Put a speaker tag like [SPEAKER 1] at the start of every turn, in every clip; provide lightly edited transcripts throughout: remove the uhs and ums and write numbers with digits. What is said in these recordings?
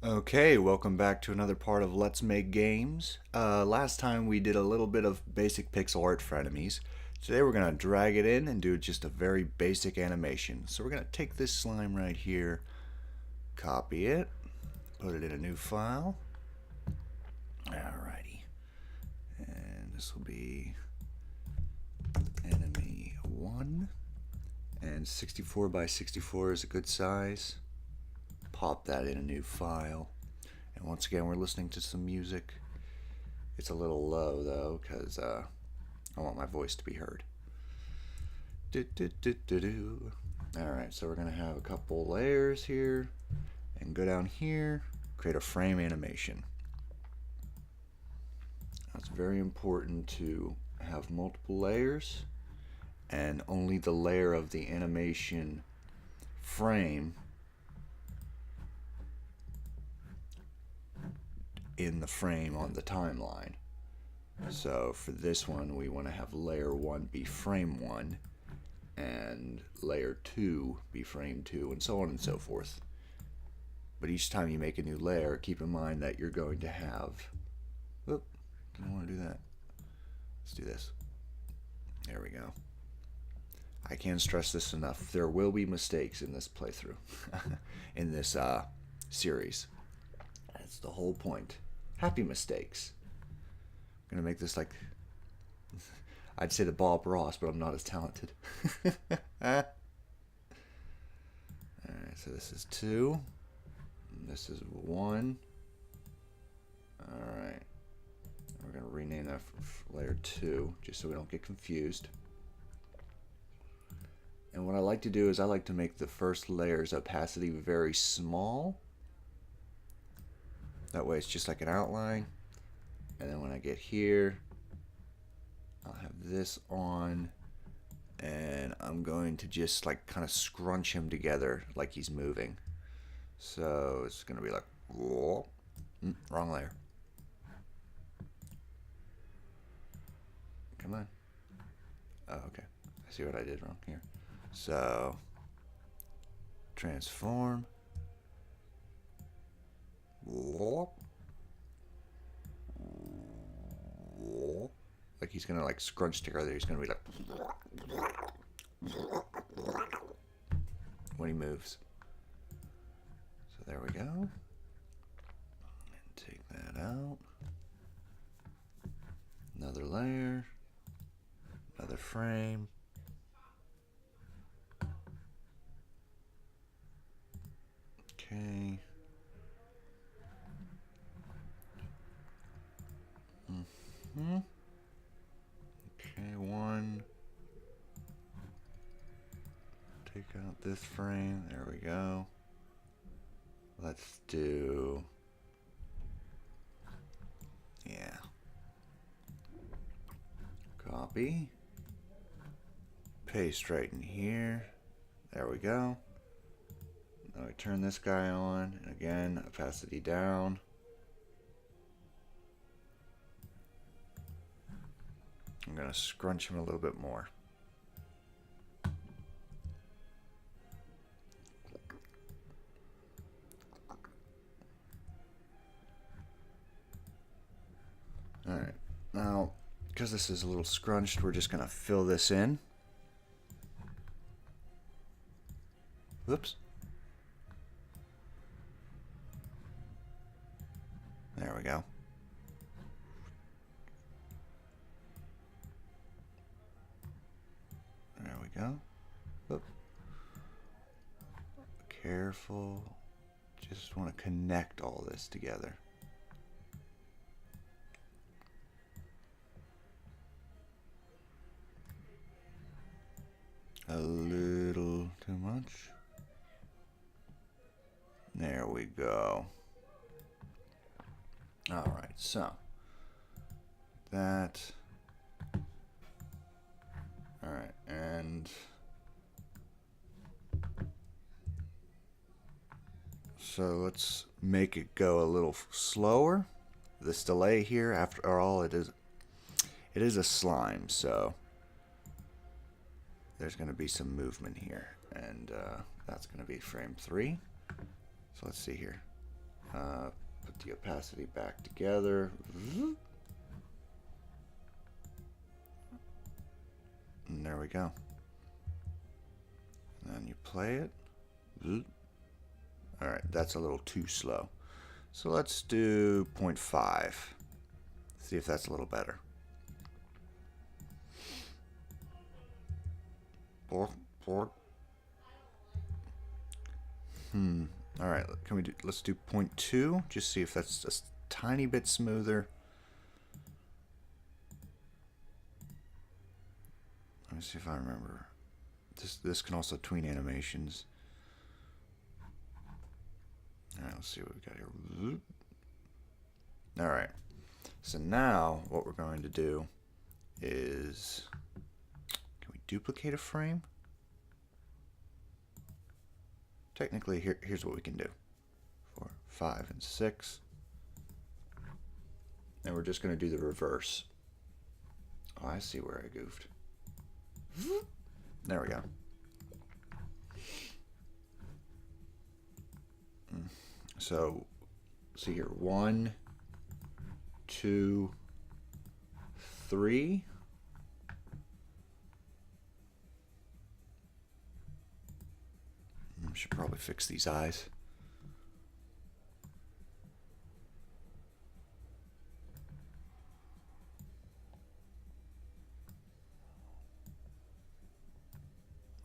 [SPEAKER 1] Okay, welcome back to another part of Let's Make Games. Last time we did a little bit of basic pixel art for enemies. Today we're going to drag it in and do just a very basic animation. So we're going to take this slime right here, copy it, put it in a new file. Alrighty. And this will be enemy 1. And 64 by 64 is a good size. Pop that in a new file. And once again, we're listening to some music. It's a little low though, because I want my voice to be heard. Alright, so we're going to have a couple layers here, and go down here, create a frame animation. Now, it's very important to have multiple layers, and only the layer of the animation frame in the frame on the timeline. So for this one, we want to have layer 1 be frame 1, and layer 2 be frame 2, and so on and so forth. But each time you make a new layer, keep in mind that you're going to have... Oop, don't want to do that. Let's do this. There we go. I can't stress this enough. There will be mistakes in this playthrough, in this series. That's the whole point. Happy mistakes. I'm going to make this like... I'd say the Bob Ross, but I'm not as talented. Alright, so this is 2. This is 1. Alright. We're going to rename that for layer 2, just so we don't get confused. And what I like to do is I like to make the first layer's opacity very small. That way it's just like an outline. And then when I get here, I'll have this on, and I'm going to just like kind of scrunch him together like he's moving. So it's going to be like, whoa, wrong layer. Come on. Oh, okay. I see what I did wrong here. So transform. Whoa. Whoa. Like he's gonna like scrunch together. He's gonna be like when he moves. So there we go. And take that out. Another layer. Another frame. Okay. Okay, 1. Take out this frame. There we go. Let's do... Yeah. Copy. Paste right in here. There we go. Now I turn this guy on. And again, opacity down. I'm going to scrunch him a little bit more. Alright, now because this is a little scrunched, we're just going to fill this in. Whoops. There we go. There we go. Whoop. Careful. Just want to connect all this together. A little too much. There we go. Alright, so that. Alright, and so let's make it go a little slower. This delay here, after all, it is a slime, so there's going to be some movement here, and that's going to be frame 3. So let's see here. Put the opacity back together. And there we go. And then you play it. Alright, that's a little too slow. So let's do 0.5. See if that's a little better. Alright, let's do 0.2. Just see if that's a tiny bit smoother. Let me see if I remember. This can also tween animations. Alright, let's see what we got here. Alright. So now what we're going to do is, can we duplicate a frame? Technically, here's what we can do. 4, 5, and 6. And we're just going to do the reverse. Oh, I see where I goofed. There we go. So, see here. 1, 2, 3. I should probably fix these eyes.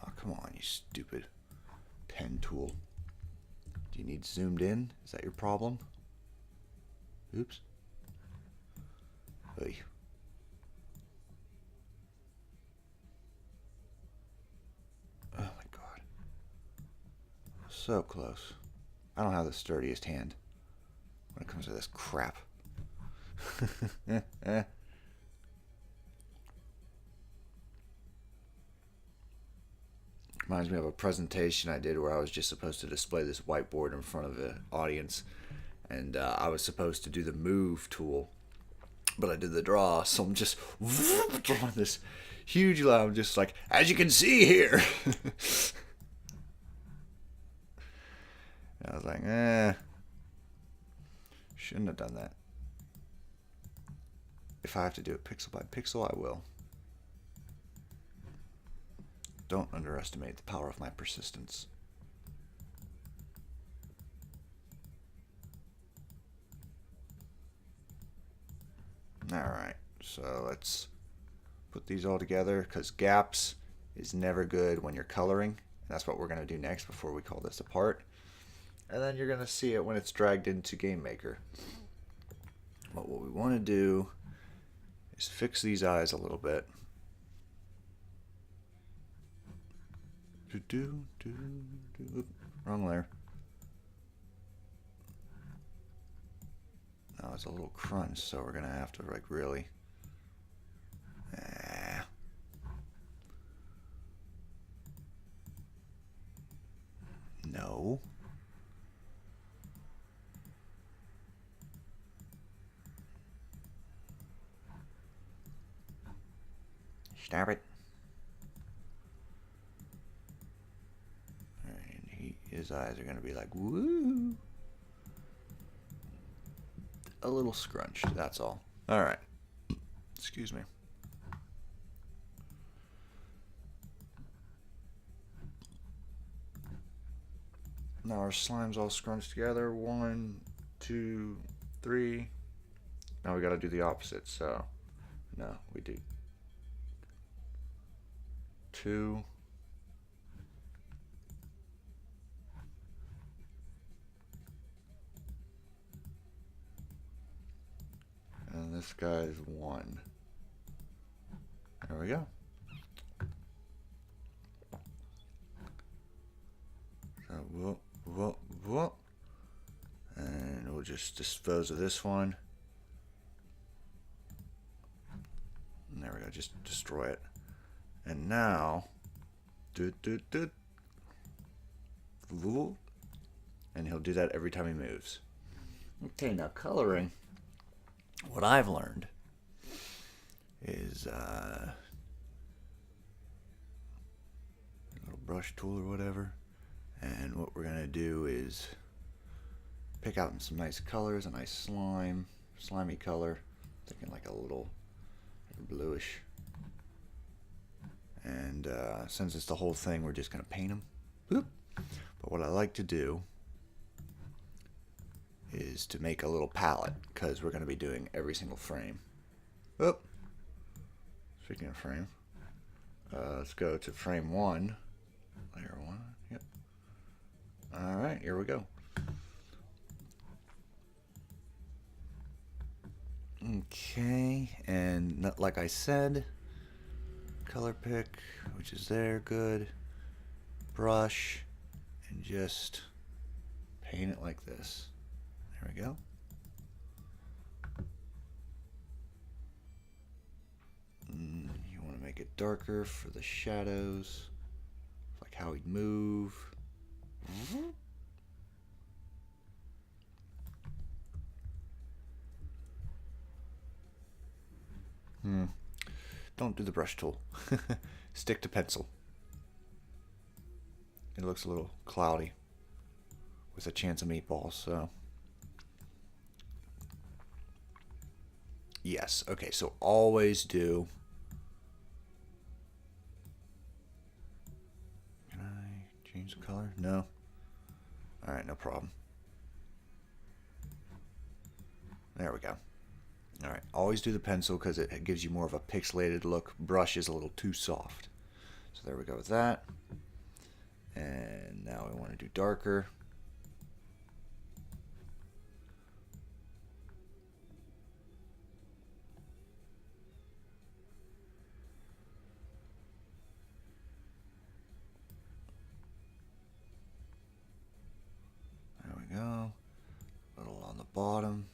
[SPEAKER 1] Oh, come on, you stupid pen tool. Do you need zoomed in? Is that your problem? Oops. Oy. Oh my god. So close. I don't have the sturdiest hand when it comes to this crap. Reminds me of a presentation I did where I was just supposed to display this whiteboard in front of the audience, and I was supposed to do the move tool, but I did the draw, so I'm just drawing this huge line. I'm just like, as you can see here. I was like, shouldn't have done that. If I have to do it pixel by pixel, I will. Don't underestimate the power of my persistence. Alright, so let's put these all together, because gaps is never good when you're coloring. That's what we're going to do next before we call this apart. And then you're going to see it when it's dragged into GameMaker. But what we want to do is fix these eyes a little bit. Wrong layer. Now it's a little crunch, so we're going to have to like really... No. Stop it. And his eyes are going to be like, woo. A little scrunched, that's all. Alright. Excuse me. Now our slime's all scrunched together. 1, 2, 3. Now we got to do the opposite. So, no, we do 2. And this guy is 1. There we go. So, whoop, whoop, whoop. And we'll just dispose of this one. And there we go, just destroy it. And now, and he'll do that every time he moves. Okay, now coloring. What I've learned is a little brush tool or whatever. And what we're going to do is pick out some nice colors, a nice slimy color. Thinking like a little bluish. And since it's the whole thing, we're just going to paint them. Boop. But what I like to do is to make a little palette, because we're going to be doing every single frame. Oh, speaking of frame, let's go to frame 1, layer 1. Yep. All right, here we go. Okay, and like I said, color pick, which is there, good. Brush, and just paint it like this. There we go. You want to make it darker for the shadows, like how he'd move. Don't do the brush tool. Stick to pencil. It looks a little cloudy with a chance of meatballs, so. Yes, okay, so always do. Can I change the color? No. Alright, no problem. There we go. Alright, always do the pencil because it gives you more of a pixelated look. Brush is a little too soft. So there we go with that. And now we want to do darker. There we go. A little on the bottom.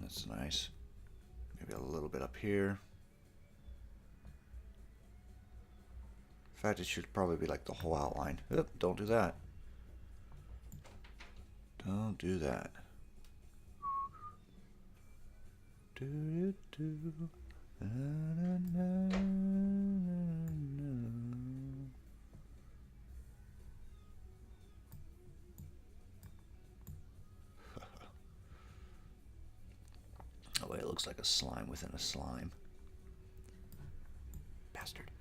[SPEAKER 1] That's nice. Maybe a little bit up here. In fact, it should probably be like the whole outline. Oop, don't do that. Don't do that. Oh wait, it looks like a slime within a slime. Bastard.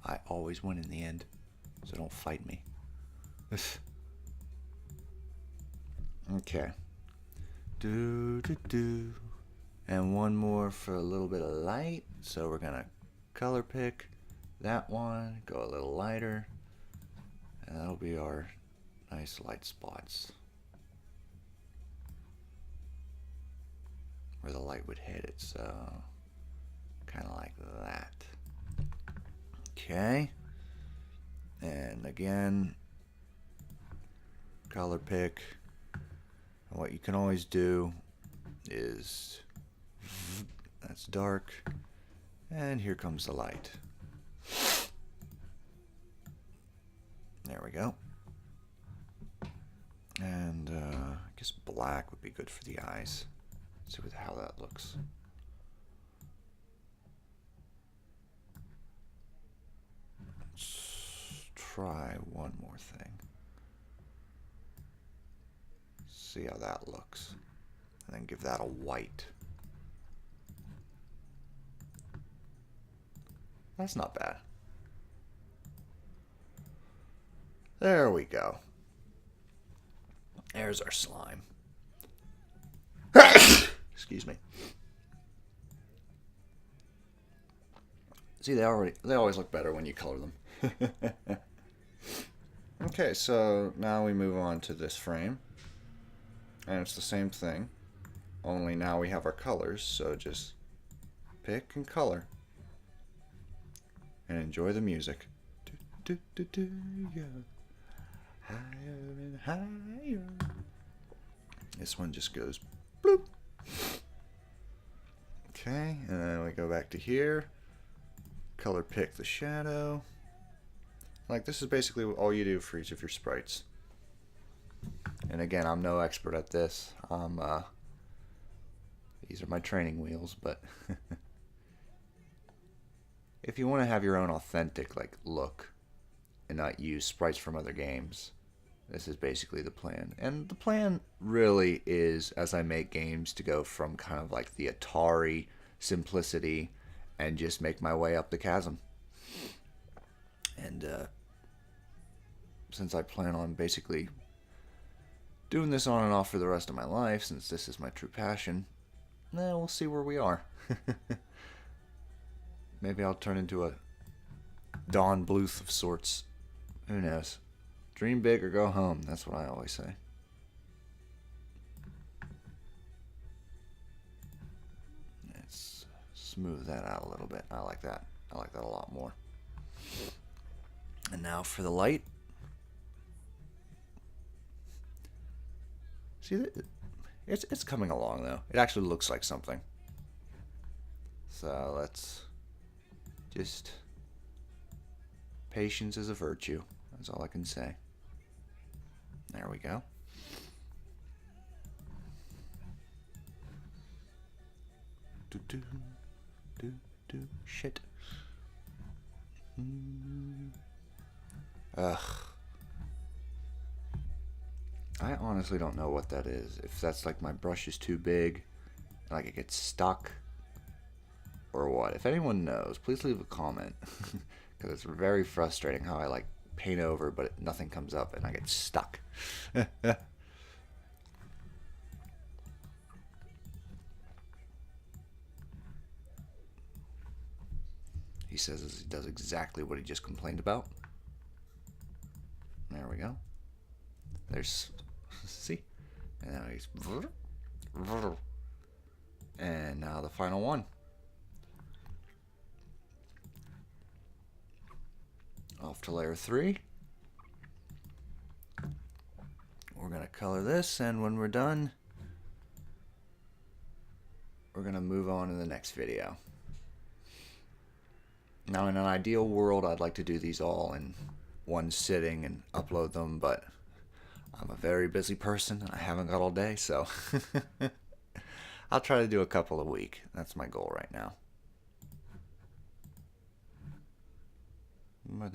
[SPEAKER 1] I always win in the end, so don't fight me. Okay. Do. And one more for a little bit of light. So we're gonna color pick that one, go a little lighter, and that'll be our nice light spots where the light would hit it. So kind of like that. Okay. And again, color pick. And what you can always do is that's dark, and here comes the light. There we go. And I guess black would be good for the eyes. Let's see how that looks. Let's try one more thing. See how that looks. And then give that a white. That's not bad. There we go. There's our slime. Excuse me. See, they always look better when you color them. Okay, so now we move on to this frame. And it's the same thing. Only now we have our colors, so just pick and color. And enjoy the music. Yeah. Higher and higher. This one just goes bloop. Okay, and then we go back to here. Color pick the shadow. Like, this is basically all you do for each of your sprites. And again, I'm no expert at this. These are my training wheels, but if you want to have your own authentic like look and not use sprites from other games, this is basically the plan. And the plan really is, as I make games, to go from kind of like the Atari simplicity and just make my way up the chasm. And since I plan on basically doing this on and off for the rest of my life, since this is my true passion, we'll see where we are. Maybe I'll turn into a Don Bluth of sorts. Who knows? Dream big or go home. That's what I always say. Let's smooth that out a little bit. I like that. I like that a lot more. And now for the light. See, it's coming along though. It actually looks like something. So let's just... Patience is a virtue. That's all I can say. There we go. Shit. Ugh. I honestly don't know what that is. If that's like my brush is too big, like it gets stuck, or what. If anyone knows, please leave a comment. Because it's very frustrating how I like paint over, but nothing comes up and I get stuck. He says he does exactly what he just complained about. There we go. There's, see? And now he's... And now the final one. Off to layer 3. We're going to color this, and when we're done, we're going to move on to the next video. Now, in an ideal world, I'd like to do these all in one sitting and upload them, but I'm a very busy person and I haven't got all day, so I'll try to do a couple a week. That's my goal right now. But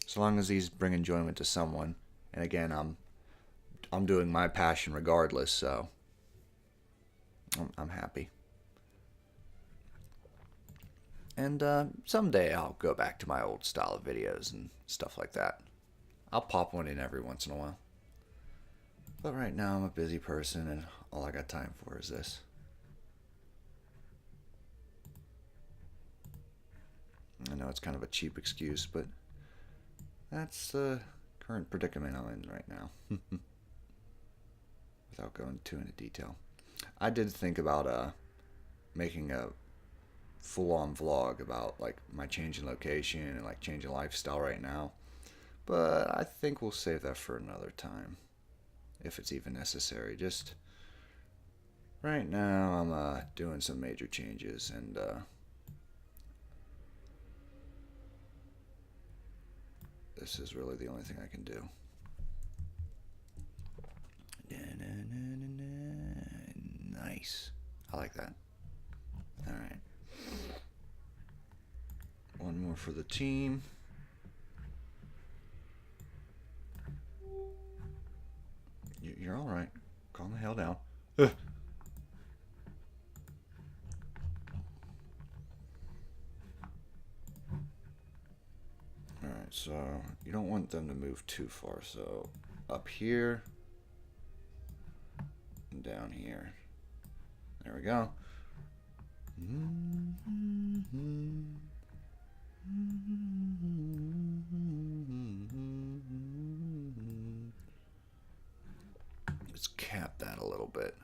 [SPEAKER 1] as long as these bring enjoyment to someone, and again, I'm doing my passion regardless, so I'm happy. And someday I'll go back to my old style of videos and stuff like that. I'll pop one in every once in a while. But right now I'm a busy person and all I got time for is this. I know it's kind of a cheap excuse, but that's the current predicament I'm in right now. Without going too into detail. I did think about making a full-on vlog about like my change in location and like change in lifestyle right now, but I think we'll save that for another time, if it's even necessary. Just right now I'm doing some major changes, and this is really the only thing I can do. Nice. I like that. Alright. One more for the team. You're alright. Calm the hell down. Ugh. Alright, so you don't want them to move too far, so up here and down here. There we go. Let's cap that a little bit.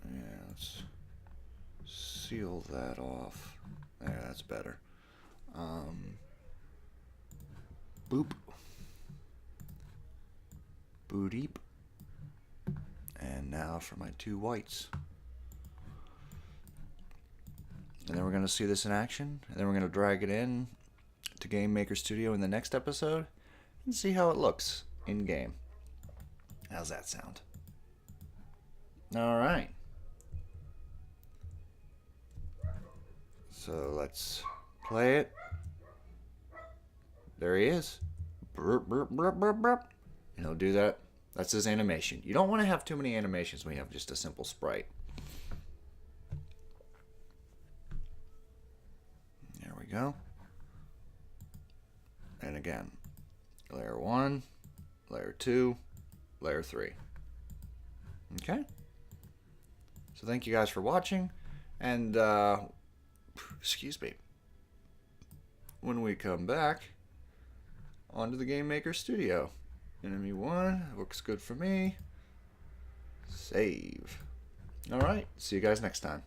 [SPEAKER 1] Yeah, let's seal that off. There, that's better. Boop. Boop. And now for my two whites. And then we're going to see this in action. And then we're going to drag it in to Game Maker Studio in the next episode and see how it looks in game. How's that sound? All right. So let's play it. There he is. Burp, burp, burp, burp, burp. And he'll do that. That's his animation. You don't want to have too many animations when you have just a simple sprite. There we go. And again, layer 1, layer 2, layer 3. Okay? So thank you guys for watching. And, excuse me. When we come back, onto the Game Maker Studio. Enemy 1, looks good for me. Save. Alright, see you guys next time.